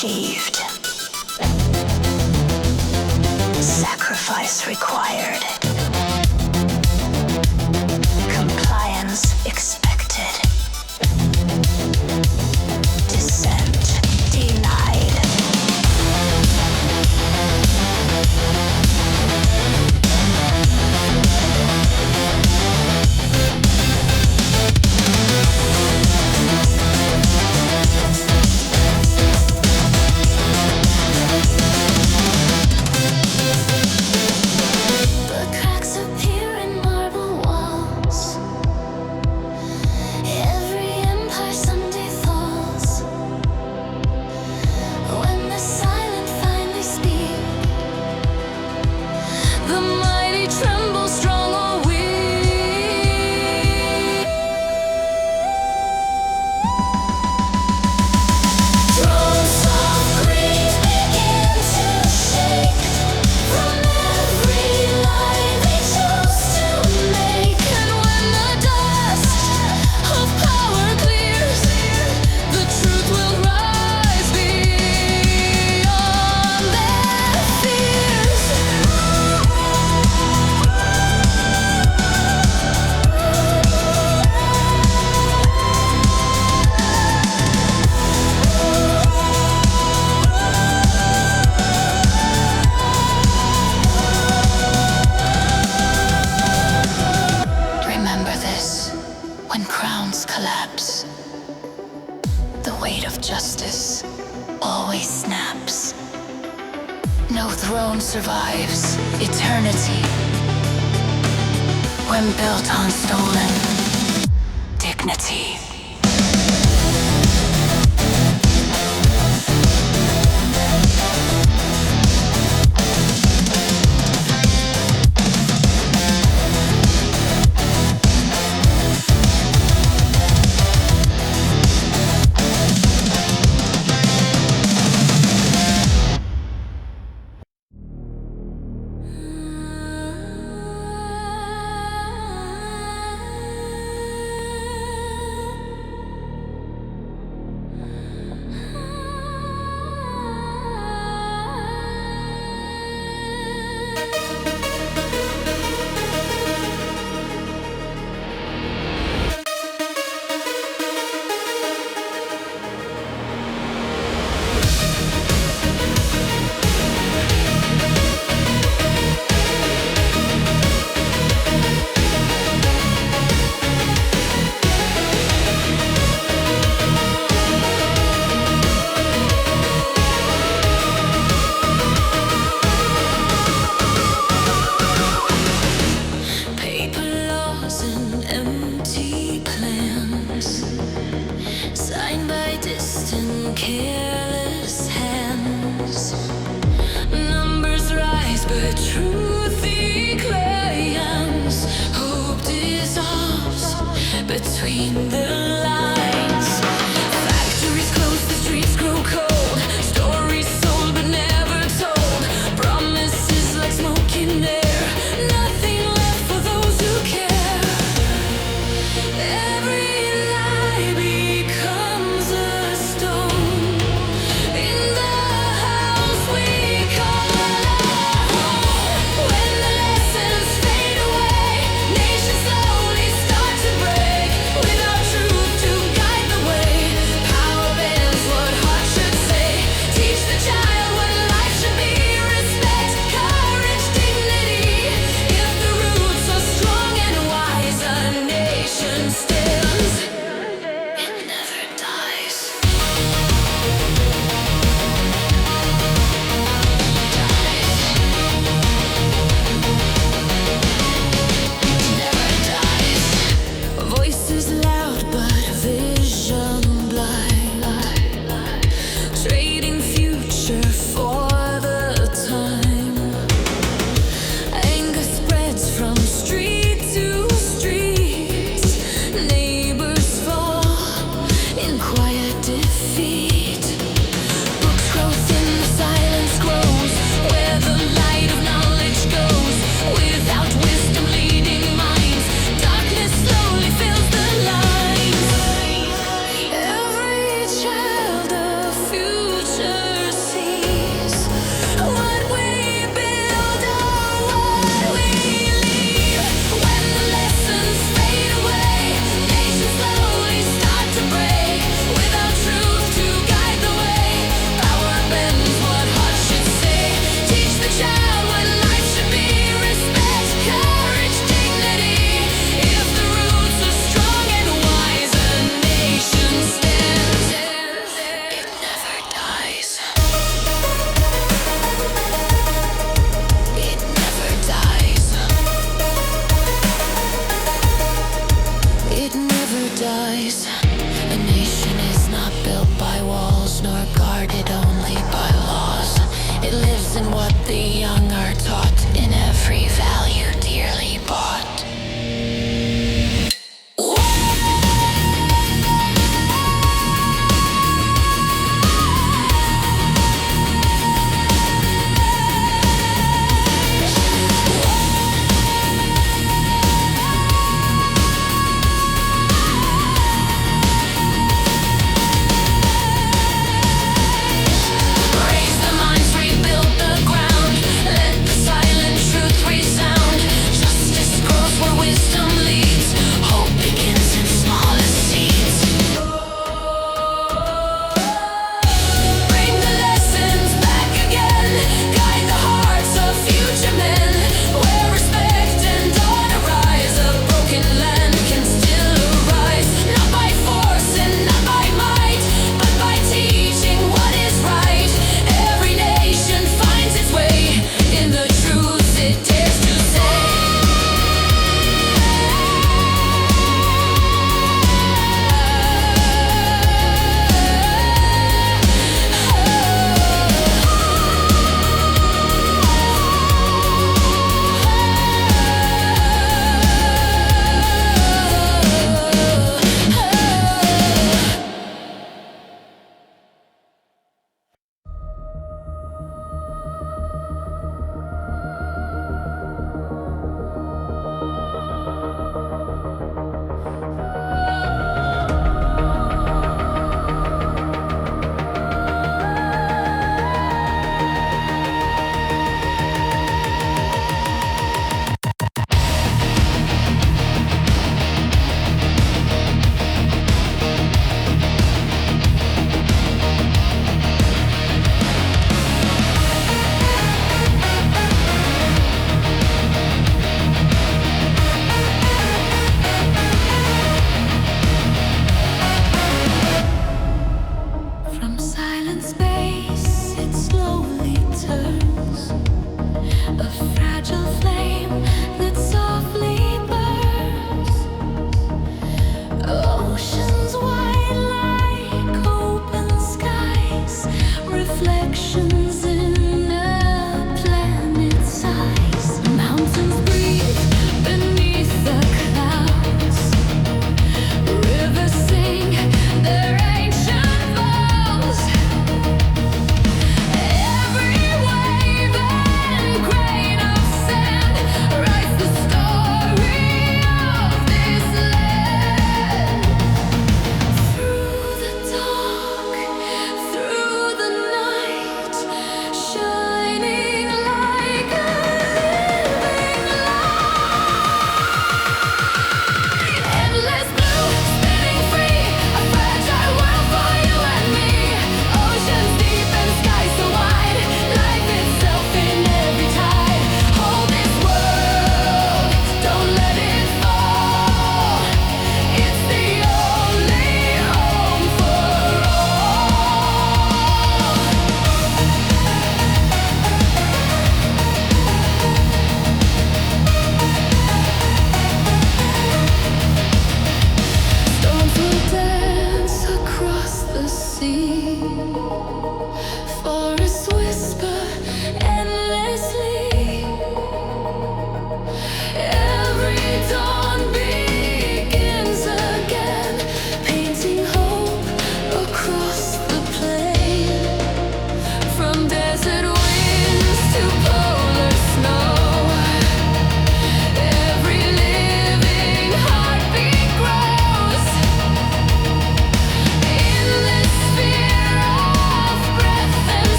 achieved. Sacrifice required. Compliance expected. Dissent denied. Survives eternity when built on stolen dignity. between the lines. Factories close, the streets grow cold. Stories sold but never told. Promises like smoke in air. Nothing left for those who care. Every lie becomes a stone in the house we call home. When the lessons fade away, nations slowly start to break. Without truth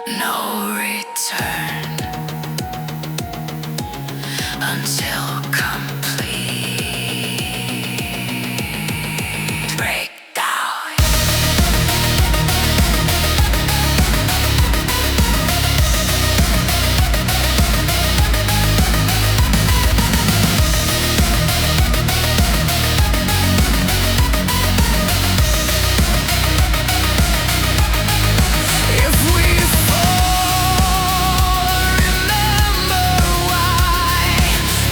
no return until complete breakdown. If we fall, remember why.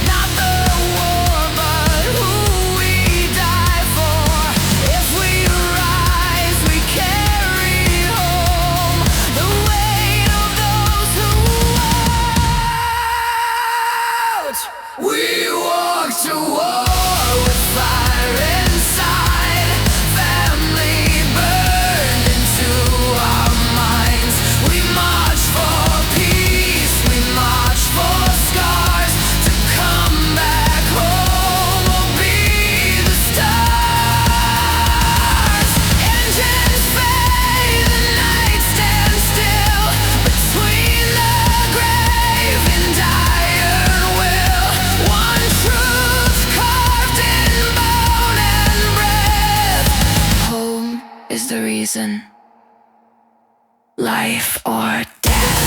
Not the war, but who we die for. If we rise, we carry home the weight of those who won't. We walk to war with fire inside. Family burned into our minds. We march for peace, we march for scars. To come back home will be the stars. Engines fade, the night stands still between the grave and iron will. One truth carved in bone and breath. Home is the reason. Life or death.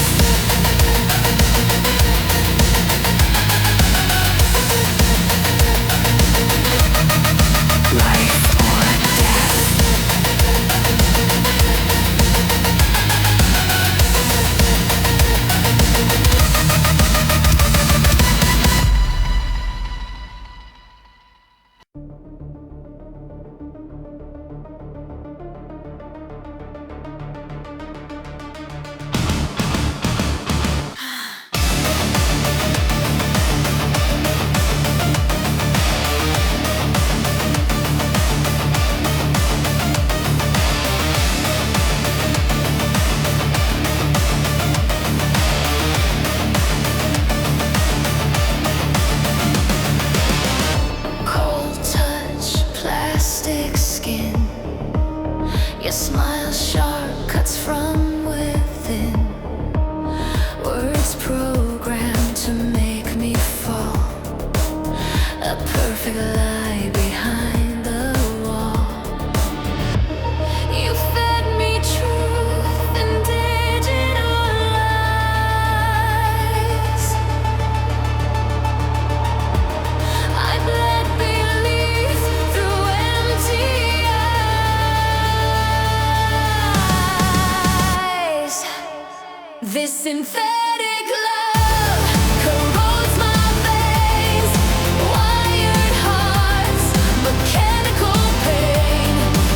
Life or death. Cold touch, plastic skin. Your smile sharp cuts from within. Words programmed to make me fall. A perfect lie behind the wall. You fed me truth and digital lies. I bled belief through empty eyes. This synthetic love corrodes my veins. Wired hearts, mechanical pain.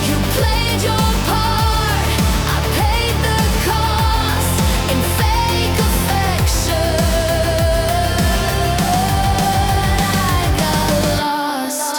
You played your part, I paid the cost in fake affection. I got lost.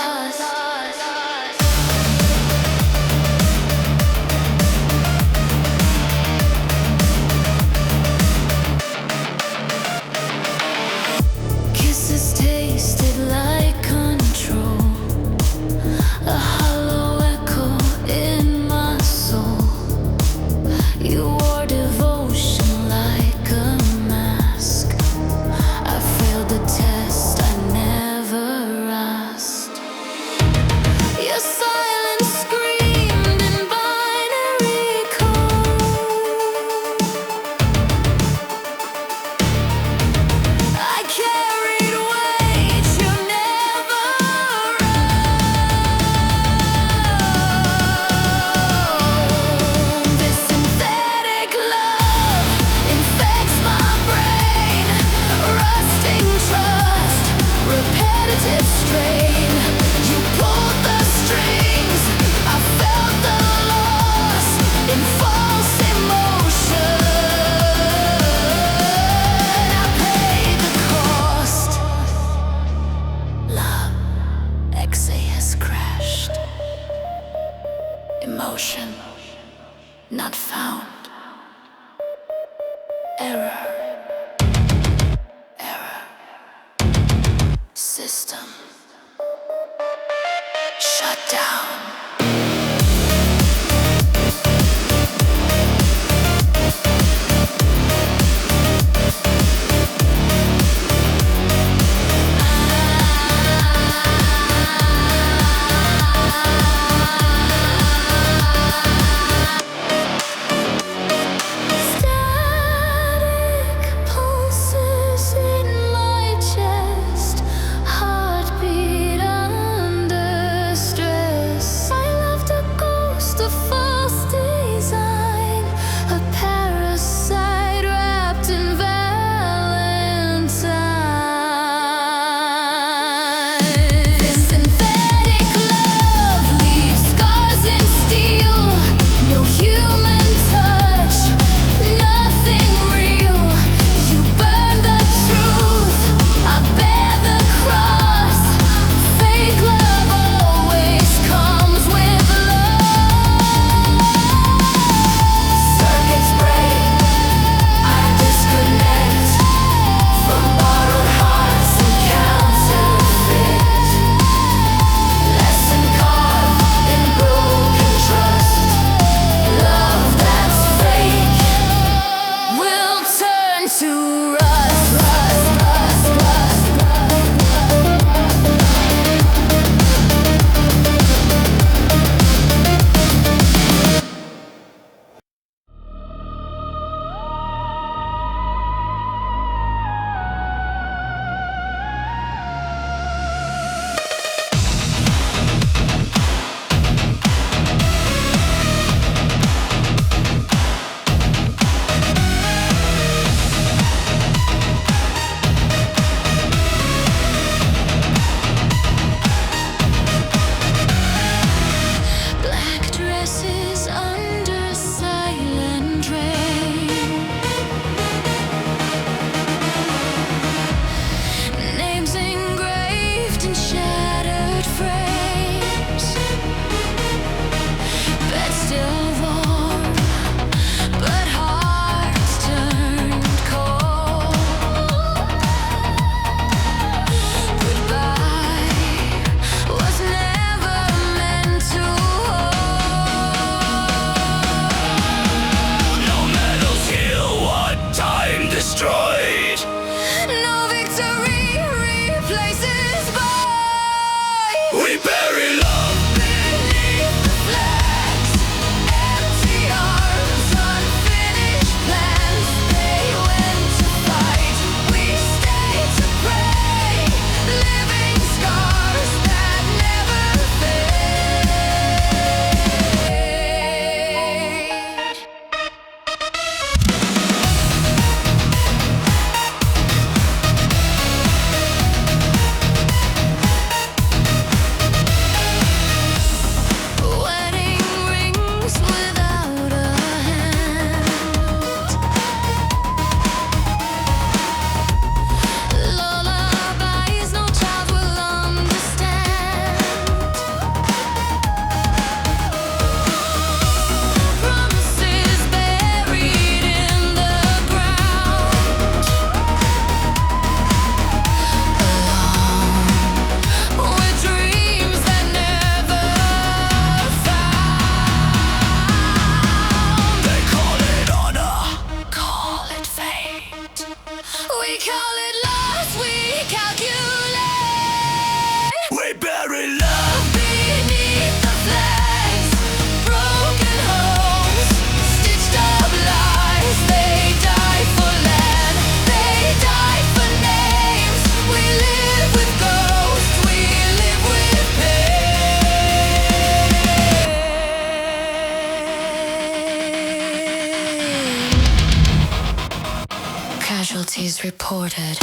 casualties reported.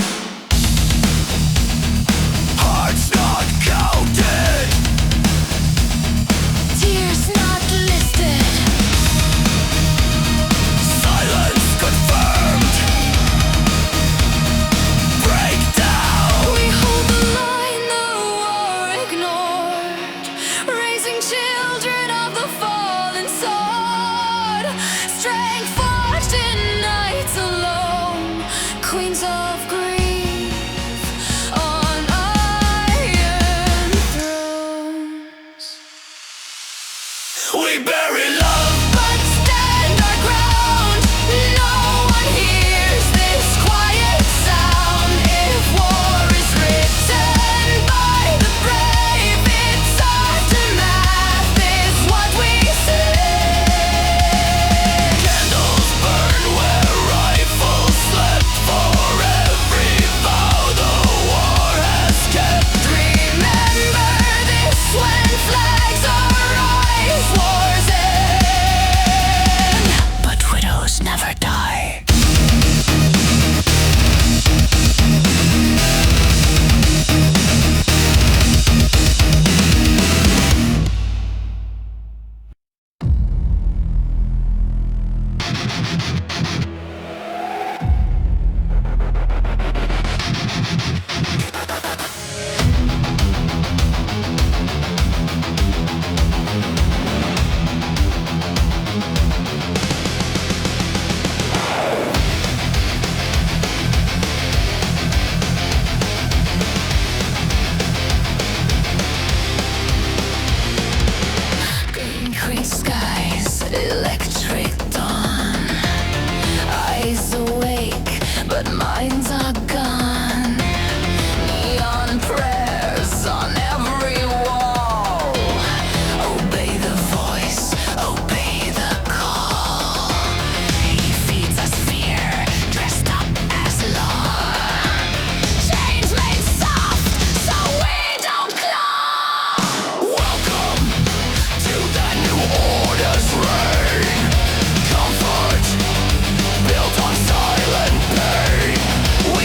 Hearts not counted, Tears not listed. silence confirmed, breakdown. We hold the line the war ignored, raising children of the fallen sword. Strength forged in nights alone, queens of grief on iron thrones. We bury love, But stand our ground. No one hears this quiet sound. If war is written by the brave, its aftermath is what we say. candles burn where rifles slept. For every vow the war has kept. Remember this when flags arise. War's end, But widows never die. green skies, electric dawn. Eyes awake, but minds are gone. Neon prayers on every wall. Obey the voice, obey the call. He feeds us fear, dressed up as law. Chains made soft, so we don't claw. Welcome to the new order's reign. Comfort built on silent pain. We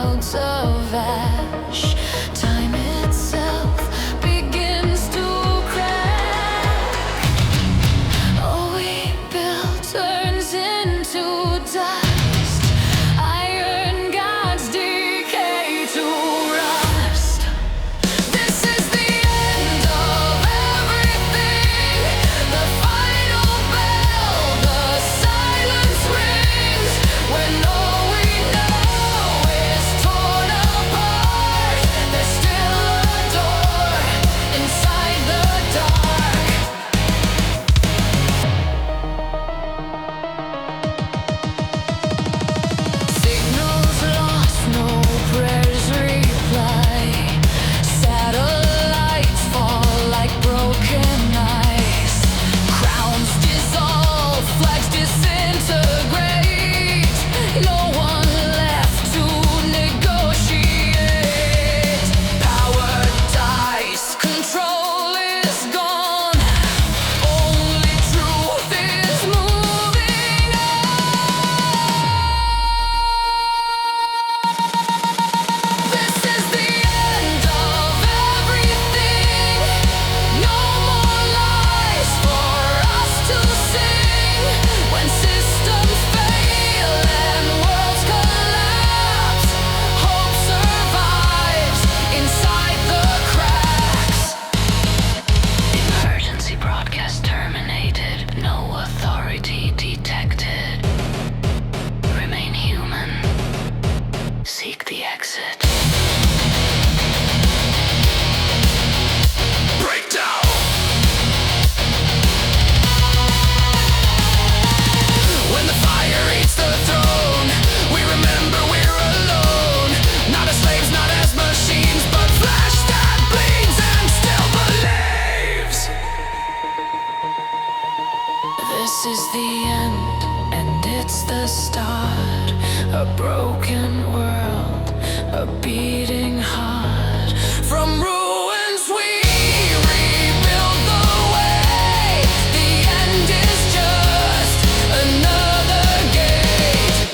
clouds of ash. Time itself begins to crack. All we built turns into dust. Iron gods decay to rust. This is the end of everything. The final bell, the silence rings. When all we know is torn apart, there's still a door inside the dark. Signals lost, no prayers reply. Satellites fall like broken ice. Crowns dissolve, flags disintegrate. No one left to negotiate. Power dies, control is gone. Only truth is moving on. This is the end of everything. No more lies for us to sing. When systems fail and worlds collapse, hope survives inside the cracks. Emergency broadcast terminated. No authority detected. Remain human. Seek the exit. Breakdown. When the fire eats the throne, we remember we're alone. Not as slaves, not as machines, but flesh that bleeds and still believes. This is the end, and it's the start. A broken world, a beating heart. From ruins we rebuild the way. The end is just another gate.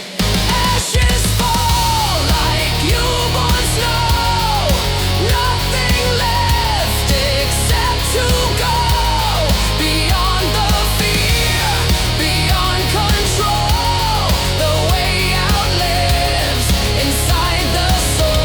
Ashes fall like newborn snow. Nothing left except to go beyond the fear, beyond control. The way out lives inside the soul.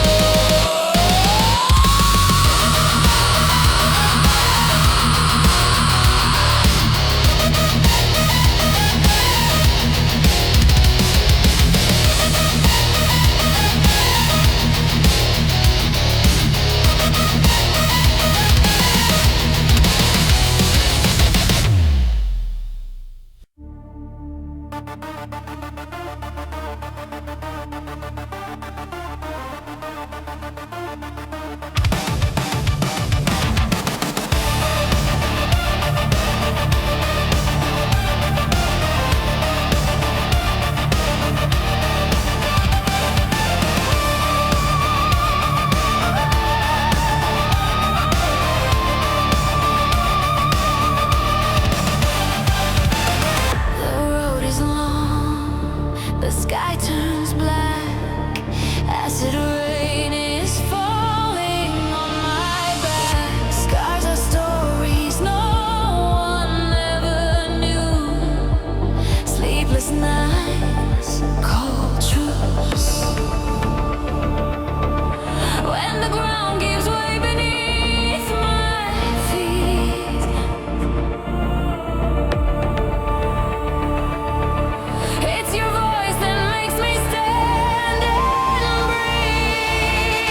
The road is long, the sky turns black. Acid rain is falling on my back. Scars are stories no one ever knew. Sleepless nights, cold truths. When the ground gives way beneath my feet, it's your voice that makes me stand and breathe.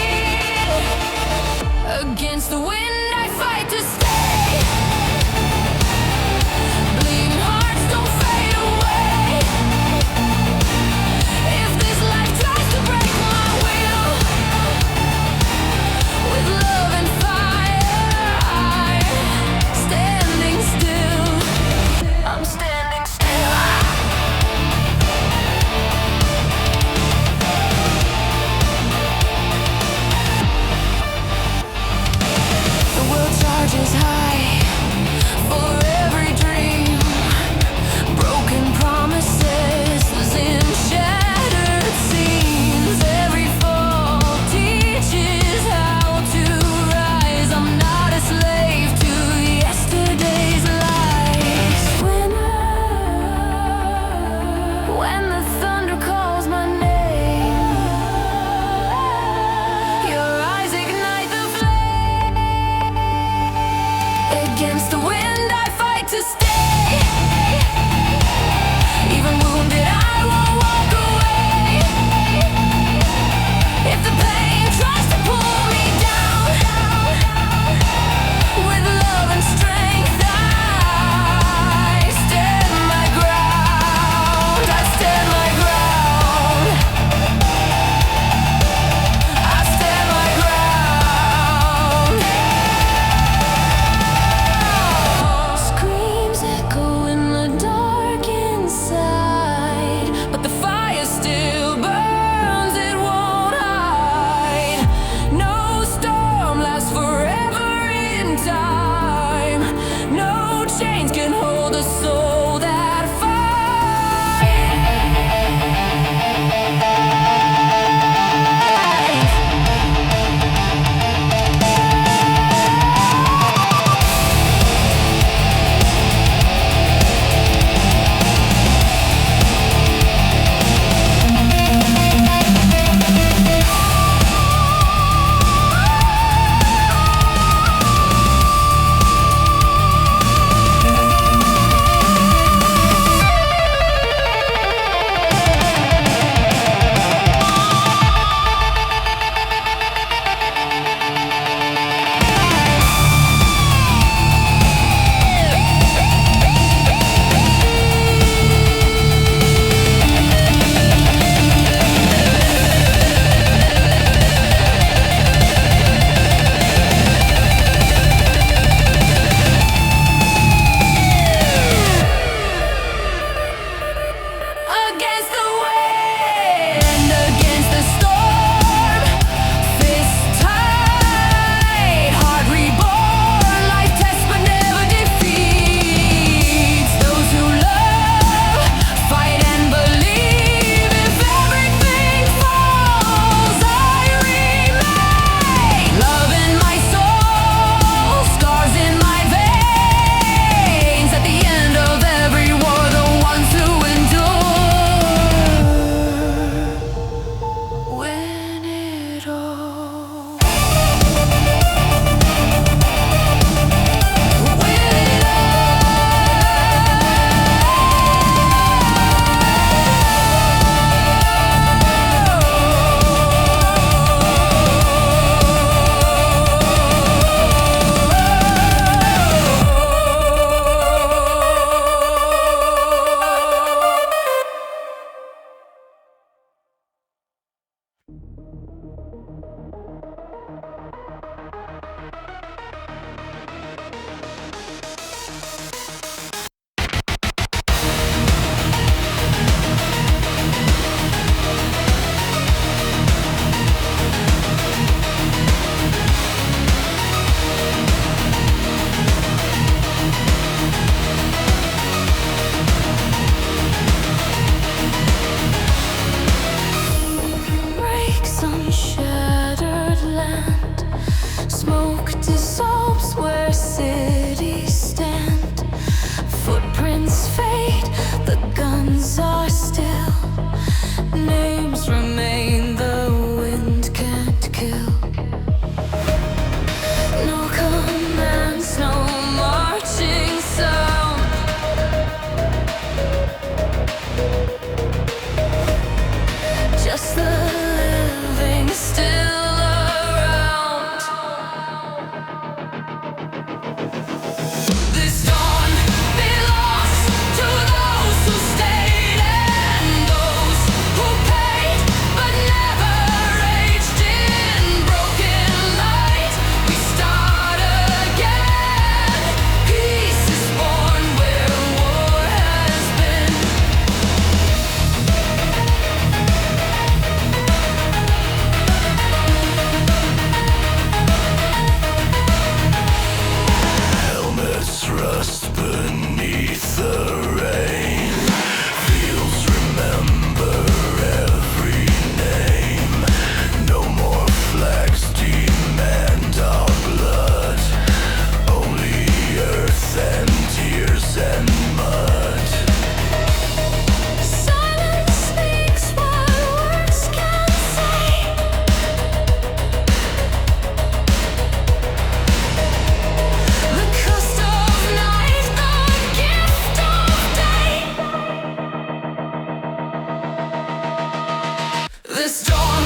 This dawn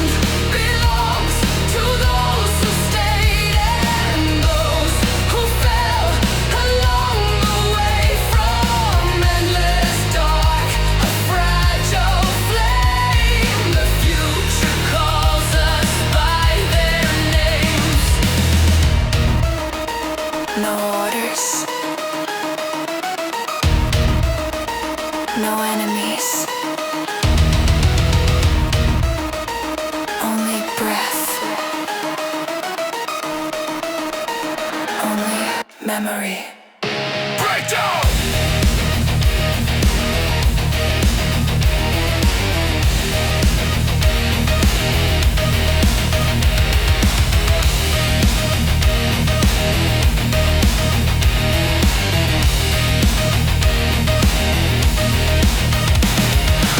belongs to those who stayed and those who fell along the way from endless dark, a fragile flame. The future calls us by their names. No orders, no enemies, only breath, only memory. Breakdown!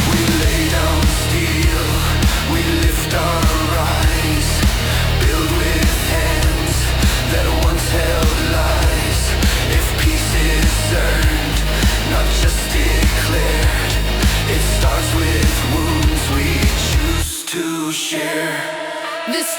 We lay down steel, we lift our rise, build with hands that once held lies. If peace is earned, not just declared, it starts with wounds we choose to share. This